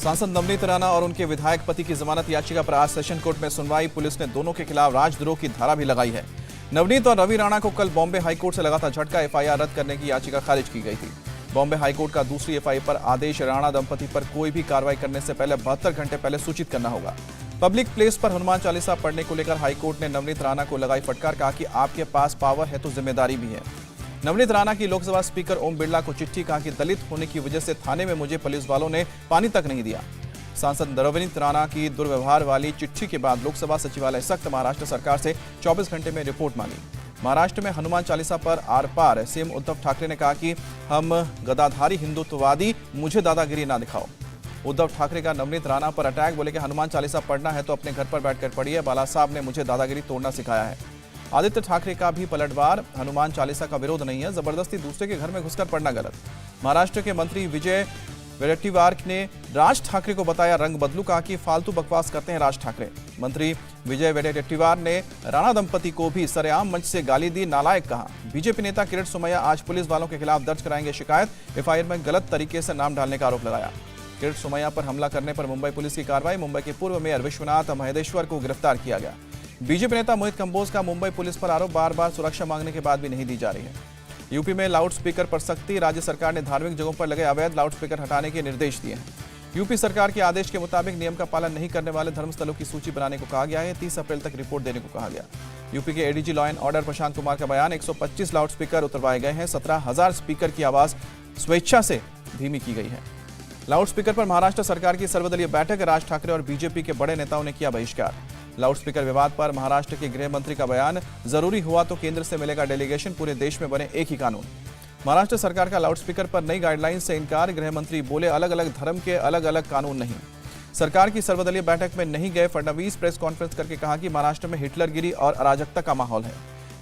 सांसद नवनीत राणा और उनके विधायक पति की जमानत याचिका पर आज सेशन कोर्ट में सुनवाई। पुलिस ने दोनों के खिलाफ राजद्रोह की धारा भी लगाई है। नवनीत और रवि राणा को कल बॉम्बे हाईकोर्ट से लगा था झटका। एफआईआर रद्द करने की याचिका खारिज की गई थी। बॉम्बे हाईकोर्ट का दूसरी एफआईआर पर आदेश राणा दंपति पर कोई भी कार्रवाई करने से पहले 72 घंटे पहले सूचित करना होगा। पब्लिक प्लेस पर हनुमान चालीसा पढ़ने को लेकर हाईकोर्ट ने नवनीत राणा को लगाई फटकार। कहा कि आपके पास पावर है तो जिम्मेदारी भी है। नवनीत राणा की लोकसभा स्पीकर ओम बिरला को चिट्ठी। कहा कि दलित होने की वजह से थाने में मुझे पुलिस वालों ने पानी तक नहीं दिया। सांसद नवनीत राणा की दुर्व्यवहार वाली चिट्ठी के बाद लोकसभा सचिवालय सख्त। महाराष्ट्र सरकार से 24 घंटे में रिपोर्ट मांगी। महाराष्ट्र में हनुमान चालीसा पर आर पार। सीएम उद्धव ठाकरे ने कहा कि हम गदाधारी हिंदुत्ववादी, मुझे दादागिरी ना दिखाओ। उद्धव ठाकरे का नवनीत राणा पर अटैक। बोले कि हनुमान चालीसा पढ़ना है तो अपने घर पर बैठकर पढ़िए। बाला साहब ने मुझे दादागिरी तोड़ना सिखाया है। आदित्य ठाकरे का भी पलटवार। हनुमान चालीसा का विरोध नहीं है, जबरदस्ती दूसरे के घर में घुसकर पढ़ना गलत। महाराष्ट्र के मंत्री विजय वडेट्टीवार ने राज ठाकरे को बताया रंग बदलू। कहा कि फालतू बकवास करते हैं राज ठाकरे। मंत्री विजय वडेट्टीवार ने राणा दंपति को भी सरेआम मंच से गाली दी, नालायक कहा। बीजेपी नेता किरीट सोमैया आज पुलिस वालों के खिलाफ दर्ज कराएंगे शिकायत। एफआईआर में गलत तरीके से नाम डालने का आरोप लगाया। किरीट सोमैया पर हमला करने पर मुंबई पुलिस की कार्रवाई। मुंबई के पूर्व मेयर विश्वनाथ महेदेश्वर को गिरफ्तार किया गया। बीजेपी नेता मोहित कंबोज का मुंबई पुलिस पर आरोप। बार बार सुरक्षा मांगने के बाद भी नहीं दी जा रही है। यूपी में लाउड स्पीकर पर सख्ती। राज्य सरकार ने धार्मिक जगहों पर लगे अवैध लाउड स्पीकर हटाने के निर्देश दिए हैं। यूपी सरकार के आदेश के मुताबिक नियम का पालन नहीं करने वाले धर्मस्थलों की सूची बनाने को कहा गया है। 30 अप्रैल तक रिपोर्ट देने को कहा गया। यूपी के ADG law and order Prashant Kumar का बयान। 125 लाउड स्पीकर उतरवाए गए हैं। 17,000 स्पीकर की आवाज स्वेच्छा से धीमी की गई है। लाउड स्पीकर पर महाराष्ट्र सरकार की सर्वदलीय बैठक। राज ठाकरे और बीजेपी के बड़े नेताओं ने किया बहिष्कार। लाउड स्पीकर विवाद पर महाराष्ट्र के गृह मंत्री का बयान। जरूरी हुआ तो केंद्र से मिलेगा डेलीगेशन, पूरे देश में बने एक ही कानून। महाराष्ट्र सरकार का लाउड स्पीकर पर नई गाइडलाइंस से इनकार। गृह मंत्री बोले अलग अलग धर्म के अलग अलग कानून नहीं। सरकार की सर्वदलीय बैठक में नहीं गए फडणवीस। प्रेस कॉन्फ्रेंस करके कहा कि महाराष्ट्र में हिटलरगिरी और अराजकता का माहौल है।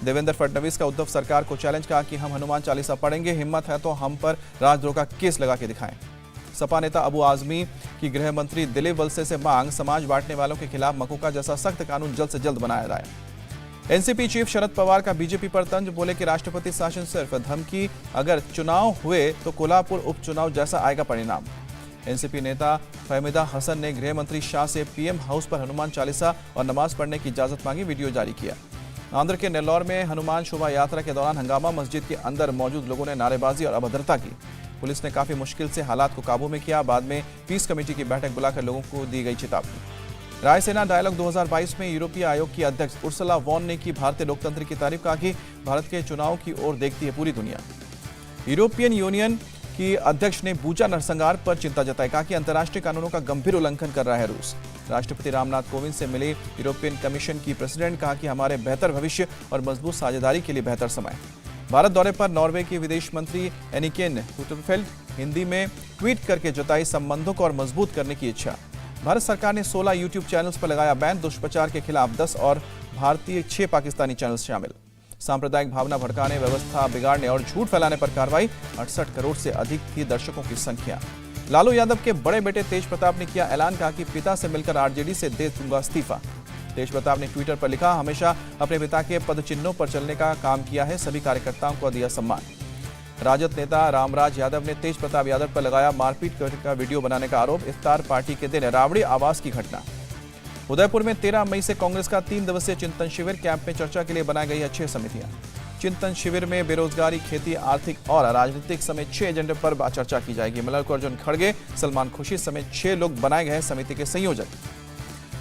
देवेंद्र फडणवीस का उद्धव सरकार को चैलेंज। कहा कि हम हनुमान चालीसा पढ़ेंगे, हिम्मत है तो हम पर राजद्रोह का केस लगा के दिखाएं। सपा नेता अबू आजमी की गृह मंत्री दिलीप वलसे से मांग। समाज बांटने वालों के खिलाफ मकोका जैसा सख्त कानून जल्द से जल्द बनाया जाए। एनसीपी चीफ शरद पवार का बीजेपी पर तंज। बोले कि राष्ट्रपति शासन सिर्फ धमकी, अगर चुनाव हुए तो कोल्हापुर उपचुनाव जैसा आएगा परिणाम। एनसीपी नेता फहमीदा हसन ने गृह मंत्री शाह से पीएम हाउस पर हनुमान चालीसा और नमाज पढ़ने की इजाजत मांगी। वीडियो जारी किया। आंध्र के नेल्लोर में हनुमान शोभा यात्रा के दौरान हंगामा। मस्जिद के अंदर मौजूद लोगों ने नारेबाजी और अभद्रता की। पुलिस ने काफी मुश्किल से हालात को काबू में किया। बाद में पीस कमेटी की बैठक बुलाकर लोगों को दी गई चेतावनी। रायसेना डायलॉग 2022 में यूरोपीय आयोग की अध्यक्ष उर्सुला वॉन ने की भारतीय लोकतंत्र की तारीफ। कहा कि भारत के चुनाव की ओर देखती है पूरी दुनिया। यूरोपियन यूनियन की अध्यक्ष ने बूचा नरसंहार पर चिंता जताई। कहा कि अंतर्राष्ट्रीय कानूनों का गंभीर उल्लंघन कर रहा है रूस। राष्ट्रपति रामनाथ कोविंद से मिली यूरोपियन कमीशन की प्रेसिडेंट। कहा कि हमारे बेहतर भविष्य और मजबूत साझेदारी के लिए बेहतर समय। भारत दौरे पर नॉर्वे के विदेश मंत्री एनिकेन हुटरफेल्ड हिंदी में ट्वीट करके जताई संबंधों को और मजबूत करने की इच्छा। भारत सरकार ने 16 यूट्यूब चैनल्स पर लगाया बैन। दुष्प्रचार के खिलाफ 10 और भारतीय 6 पाकिस्तानी चैनल्स शामिल। सांप्रदायिक भावना भड़काने, व्यवस्था बिगाड़ने और झूठ फैलाने पर कार्रवाई। 68 करोड़ से अधिक थी दर्शकों की संख्या। लालू यादव के बड़े बेटे तेज प्रताप ने किया ऐलान। कहा कि पिता से मिलकर आरजेडी से दे दूंगा इस्तीफा। तेज प्रताप ने ट्विटर पर लिखा, हमेशा अपने पिता के पदचिन्हों पर चलने का काम किया है, सभी कार्यकर्ताओं को दिया सम्मान। राजद नेता रामराज यादव ने तेज प्रताप यादव पर लगाया मारपीट का वीडियो बनाने का आरोप। इफ्तार पार्टी के दिन रावड़ी आवास की घटना। उदयपुर में 13 मई से कांग्रेस का 3 दिवसीय चिंतन शिविर। कैंप में चर्चा के लिए बनाई गई है 6 समितियां। चिंतन शिविर में बेरोजगारी, खेती, आर्थिक और राजनीतिक समेत 6 एजेंडे पर चर्चा की जाएगी। मल्लिकार्जुन खड़गे, सलमान खुर्शीद समेत 6 लोग बनाए गए हैं समिति के संयोजक।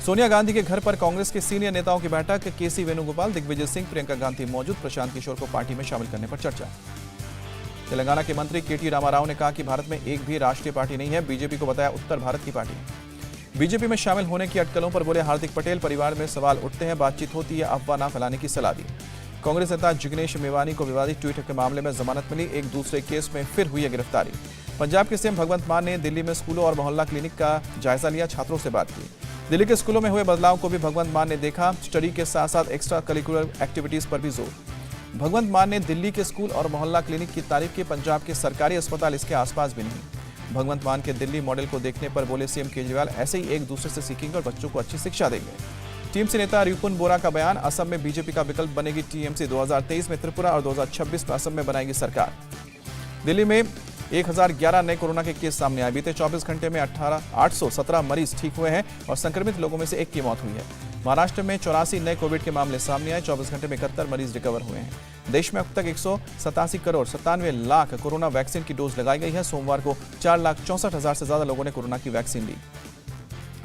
सोनिया गांधी के घर पर कांग्रेस के सीनियर नेताओं की बैठक। केसी वेणुगोपाल, दिग्विजय सिंह, प्रियंका गांधी मौजूद। प्रशांत किशोर को पार्टी में शामिल करने पर चर्चा। तेलंगाना के मंत्री केटी रामाराव ने कहा कि भारत में एक भी राष्ट्रीय पार्टी नहीं है। बीजेपी को बताया उत्तर भारत की पार्टी। बीजेपी में शामिल होने की अटकलों पर बोले हार्दिक पटेल, परिवार में सवाल उठते हैं, बातचीत होती है, अफवाह न फैलाने की सलाह दी। कांग्रेस नेता जिग्नेश मेवानी को विवादित ट्वीट के मामले में जमानत मिली। एक दूसरे केस में फिर हुई है गिरफ्तारी। पंजाब के सीएम भगवंत मान ने दिल्ली में स्कूलों और मोहल्ला क्लिनिक का जायजा लिया, छात्रों से बात की। दिल्ली के स्कूलों में हुए बदलाव को भी भगवंत मान ने देखा। स्टडी के साथ साथ एक्स्ट्रा करिकुलर एक्टिविटीज पर भी जोर। भगवंत मान ने दिल्ली के स्कूल और मोहल्ला क्लिनिक की तारीफ की। पंजाब के सरकारी अस्पताल इसके आसपास भी नहीं। भगवंत मान के दिल्ली मॉडल को देखने पर बोले सीएम केजरीवाल, ऐसे ही एक दूसरे से सीखेंगे और बच्चों को अच्छी शिक्षा देंगे। टीएमसी नेता रिपुन बोरा का बयान। असम में बीजेपी का विकल्प बनेगी टीएमसी। 2023 में त्रिपुरा और 2026 में असम में बनाएगी सरकार। दिल्ली में 1011 नए कोरोना के केस सामने आए। बीते 24 घंटे में 817 मरीज ठीक हुए हैं और संक्रमित लोगों में से एक की मौत हुई है। महाराष्ट्र में 84 नए कोविड के मामले सामने आए। 24 घंटे में 71 मरीज रिकवर हुए हैं। देश में अब तक 187 करोड़ 97 लाख कोरोना वैक्सीन की डोज लगाई गई है। सोमवार को 4,64,000 से ज्यादा लोगों ने कोरोना की वैक्सीन ली।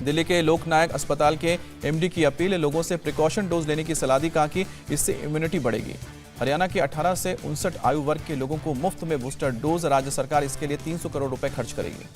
दिल्ली के लोकनायक अस्पताल के एमडी की अपील, लोगों से प्रिकॉशन डोज लेने की सलाह दी, कहा कि इससे इम्यूनिटी बढ़ेगी। हरियाणा के 18 से 59 आयु वर्ग के लोगों को मुफ्त में बूस्टर डोज, राज्य सरकार इसके लिए 300 करोड़ रुपए खर्च करेगी।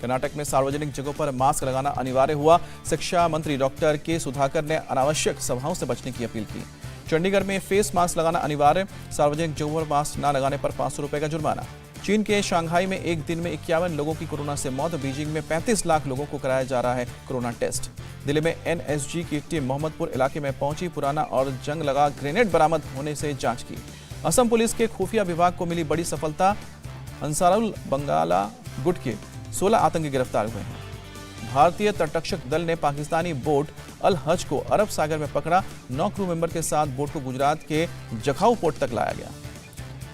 कर्नाटक में सार्वजनिक जगहों पर मास्क लगाना अनिवार्य हुआ। शिक्षा मंत्री डॉक्टर के सुधाकर ने अनावश्यक सभाओं से बचने की अपील की। चंडीगढ़ में फेस मास्क लगाना अनिवार्य, सार्वजनिक जगहों पर मास्क न लगाने पर 500 रुपए का जुर्माना। चीन के शंघाई में एक दिन में 51 लोगों की कोरोना से मौत। बीजिंग में 35 लाख लोगों को कराया जा रहा है कोरोना टेस्ट। दिल्ली में एनएसजी की टीम मोहम्मदपुर इलाके में पहुंची, पुराना और जंग लगा ग्रेनेड बरामद होने से जांच की। असम पुलिस के खुफिया विभाग को मिली बड़ी सफलता, अंसारुल बंगाला गुट के 16 आतंकी गिरफ्तार हुए हैं। भारतीय तटरक्षक दल ने पाकिस्तानी बोट अल हज को अरब सागर में पकड़ा। 9 क्रू मेंबर के साथ बोट को गुजरात के जखाऊ पोर्ट तक लाया गया।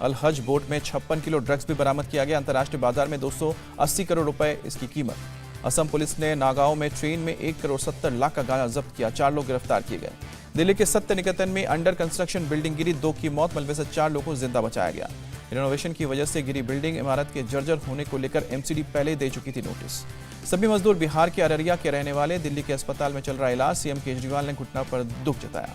अल हज बोट में 56 किलो ड्रग्स भी बरामद किया गया। अंतर्राष्ट्रीय बाजार में 280 करोड़ रुपए इसकी कीमत। असम पुलिस ने नागांव में ट्रेन में 1 करोड़ 70 लाख का गांजा जब्त किया। 4 लोग गिरफ्तार किए गए। दिल्ली के सत्य निकेतन में अंडर कंस्ट्रक्शन बिल्डिंग गिरी, 2 की मौत, मलबे से 4 लोगों को जिंदा बचाया गया। रिनोवेशन की वजह से गिरी बिल्डिंग, इमारत के जर्जर होने को लेकर एमसीडी पहले दे चुकी थी नोटिस। सभी मजदूर बिहार के अररिया के रहने वाले। दिल्ली के अस्पताल में चल रहा इलाज। सीएम केजरीवाल ने घटना पर दुख जताया।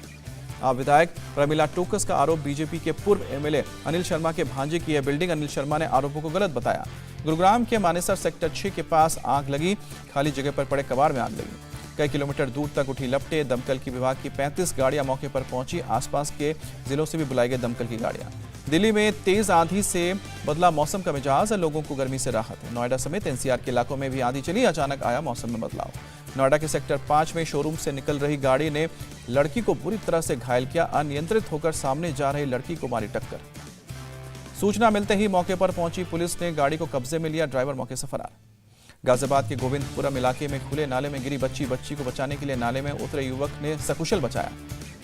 आप विधायक प्रमिला टोकस का आरोप, बीजेपी के पूर्व एमएलए अनिल शर्मा के भांजे की है बिल्डिंग। अनिल शर्मा ने आरोपों को गलत बताया। गुरुग्राम के मानेसर सेक्टर 6 के पास आग लगी। खाली जगह पर पड़े कबाड़ में आग लगी। कई किलोमीटर दूर तक उठी लपटें। दमकल की विभाग की 35 गाड़ियां मौके पर पहुंची। आसपास के जिलों से भी बुलाई गई दमकल की गाड़ियां। दिल्ली में तेज आंधी से बदला मौसम का मिजाज, लोगों को गर्मी से राहत है। नोएडा समेत एनसीआर के इलाकों में भी आंधी चली। अचानक आया मौसम में बदलाव। नोएडा के सेक्टर 5 में शोरूम से निकल रही गाड़ी ने लड़की को बुरी तरह से घायल किया। अनियंत्रित होकर सामने जा रही लड़की को मारी टक्कर। सूचना मिलते ही मौके पर पहुंची पुलिस ने गाड़ी को कब्जे में लिया। ड्राइवर मौके से फरार। गाजियाबाद के गोविंदपुरम इलाके में खुले नाले में गिरी बच्ची को बचाने के लिए नाले में उतरे युवक ने सकुशल बचाया।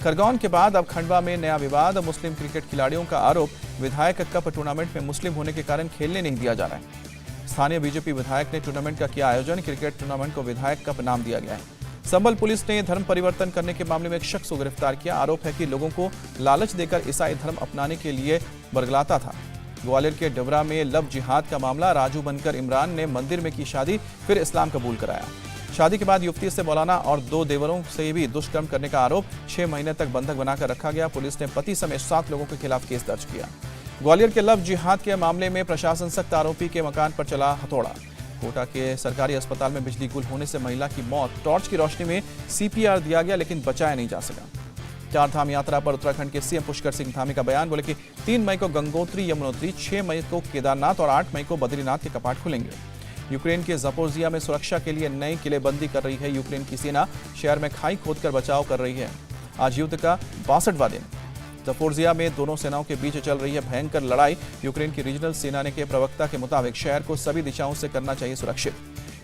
खरगोन के बाद अब खंडवा में नया विवाद। मुस्लिम क्रिकेट खिलाड़ियों का आरोप, विधायक कप टूर्नामेंट में मुस्लिम होने के कारण खेलने नहीं दिया जा रहा है। स्थानीय बीजेपी विधायक ने टूर्नामेंट का किया आयोजन। क्रिकेट टूर्नामेंट को विधायक कप नाम दिया गया है। संबल पुलिस ने धर्म परिवर्तन करने के मामले में एक शख्स को गिरफ्तार किया। आरोप है कि लोगों को लालच देकर ईसाई धर्म अपनाने के लिए बरगलाता था। ग्वालियर के डबरा में लव जिहाद का मामला। राजू बनकर इमरान ने मंदिर में की शादी, फिर इस्लाम कबूल कराया। शादी के बाद युवती से मौलाना और 2 देवरों से भी दुष्कर्म करने का आरोप। 6 महीने तक बंधक बनाकर रखा गया। पुलिस ने पति समेत 7 लोगों के खिलाफ केस दर्ज किया। ग्वालियर के लव जिहाद के मामले में प्रशासन सख्त, आरोपी के मकान पर चला हथौड़ा। कोटा के सरकारी अस्पताल में बिजली गुल होने से महिला की मौत। टॉर्च की रोशनी में सीपीआर दिया गया लेकिन बचाया नहीं जा सका। 4 धाम यात्रा पर उत्तराखंड के सीएम पुष्कर सिंह धामी का बयान। बोले कि 3 मई को गंगोत्री यमुनोत्री, 6 मई को केदारनाथ और 8 मई को बद्रीनाथ के कपाट खुलेंगे। यूक्रेन के ज़पोरिज़िया में सुरक्षा के लिए नई किलेबंदी कर रही है यूक्रेन की सेना। शहर में खाई खोदकर बचाव कर रही है। आज युद्ध का 62वां दिन। ज़पोरिज़िया में दोनों सेनाओं के बीच चल रही है भयंकर लड़ाई। यूक्रेन की रीजनल सेना के प्रवक्ता के मुताबिक शहर को सभी दिशाओं से करना चाहिए सुरक्षित।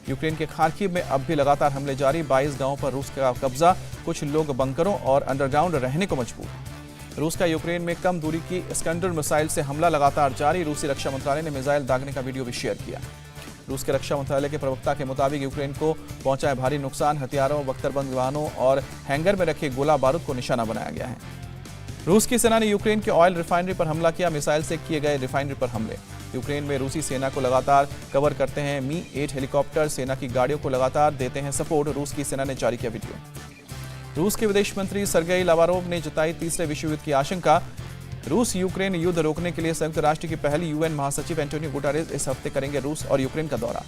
यूक्रेन के खार्किव में अब भी लगातार हमले जारी। 22 गांवों पर रूस का कब्जा। कुछ लोग बंकरों और अंडरग्राउंड रहने को मजबूर। रूस का यूक्रेन में कम दूरी की इस्कंडर मिसाइल से हमला लगातार जारी। रूसी रक्षा मंत्रालय ने मिसाइल दागने का वीडियो भी शेयर किया। रूस के रक्षा मंत्रालय के प्रवक्ता के मुताबिक यूक्रेन को पहुंचा है भारी नुकसान। हथियारों, बख्तरबंद वाहनों और हैंगर में रखे गोला बारूद को निशाना बनाया गया है। रूस की सेना ने यूक्रेन के ऑयल रिफाइनरी पर हमला किया। मिसाइल से किए गए रिफाइनरी पर हमले। यूक्रेन में रूसी सेना को लगातार कवर करते हैं मी-8 हेलीकॉप्टर। सेना की गाड़ियों को लगातार देते हैं सपोर्ट। रूस की सेना ने जारी किया वीडियो। रूस के विदेश मंत्री सर्गेई लावारोव ने जताई तीसरे विश्व युद्ध की आशंका। रूस यूक्रेन युद्ध रोकने के लिए संयुक्त राष्ट्र की पहली यूएन महासचिव एंटोनियो गुटेरेस इस हफ्ते करेंगे रूस और यूक्रेन का दौरा।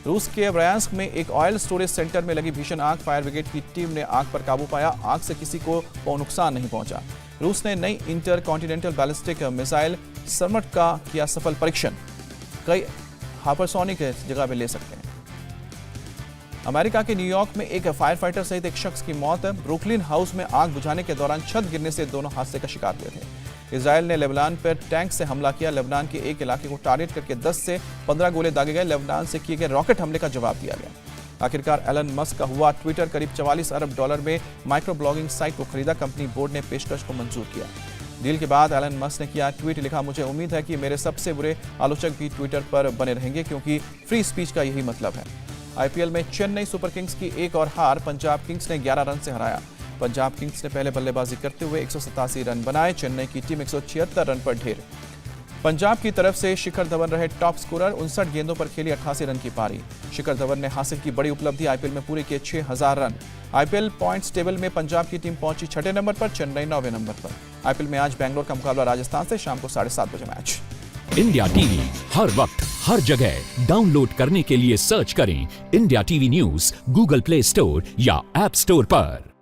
रूस के ब्रायांस्क में एक ऑयल स्टोरेज सेंटर में लगी भीषण आग। फायर ब्रिगेड की टीम ने आग पर काबू पाया। आग से किसी को नुकसान नहीं पहुंचा। रूस ने नई इंटर कॉन्टिनेंटल बैलिस्टिक मिसाइल सर्मट का किया सफल परीक्षण। कई हाइपरसोनिक जगह पे ले सकते हैं। अमेरिका के न्यूयॉर्क में एक फायर फाइटर सहित एक शख्स की मौत। ब्रुकलिन हाउस में आग बुझाने के दौरान छत गिरने से दोनों हादसे का शिकार हुए थे। इजराइल ने लेबनान पर टैंक से हमला किया। लेबनान के एक इलाके को टारगेट करके 10 से 15 गोले दागे गए। लेबनान से किए गए रॉकेट हमले का जवाब दिया गया। आखिरकार एलन मस्क का हुआ ट्विटर करीब $44 अरब में माइक्रो ब्लॉगिंग साइट को खरीदा। कंपनी बोर्ड ने पेशकश को मंजूर किया। डील के बाद एलन मस्क ने किया ट्वीट, लिखा, मुझे उम्मीद है कि मेरे सबसे बुरे आलोचक भी ट्विटर पर बने रहेंगे क्योंकि फ्री स्पीच का यही मतलब है। आईपीएल में चेन्नई सुपर किंग्स की एक और हार, पंजाब किंग्स ने 11 रन से हराया। पंजाब किंग्स ने पहले बल्लेबाजी करते हुए 187 रन बनाए। चेन्नई की टीम 176 रन पर ढेर। पंजाब की तरफ से शिखर धवन रहे टॉप स्कोरर, 59 गेंदों पर खेली 88 रन की पारी। शिखर धवन ने हासिल की बड़ी उपलब्धि, आईपीएल में पूरे किए 6000 रन। आईपीएल पॉइंट्स टेबल में पंजाब की टीम पहुंची 6ठे नंबर पर, चेन्नई 9वें नंबर पर। आईपीएल में आज बेंगलोर का मुकाबला राजस्थान से, शाम को 7:30 बजे मैच। इंडिया टीवी हर वक्त हर जगह डाउनलोड करने के लिए सर्च करें India TV news Google play store या ऐप स्टोर पर।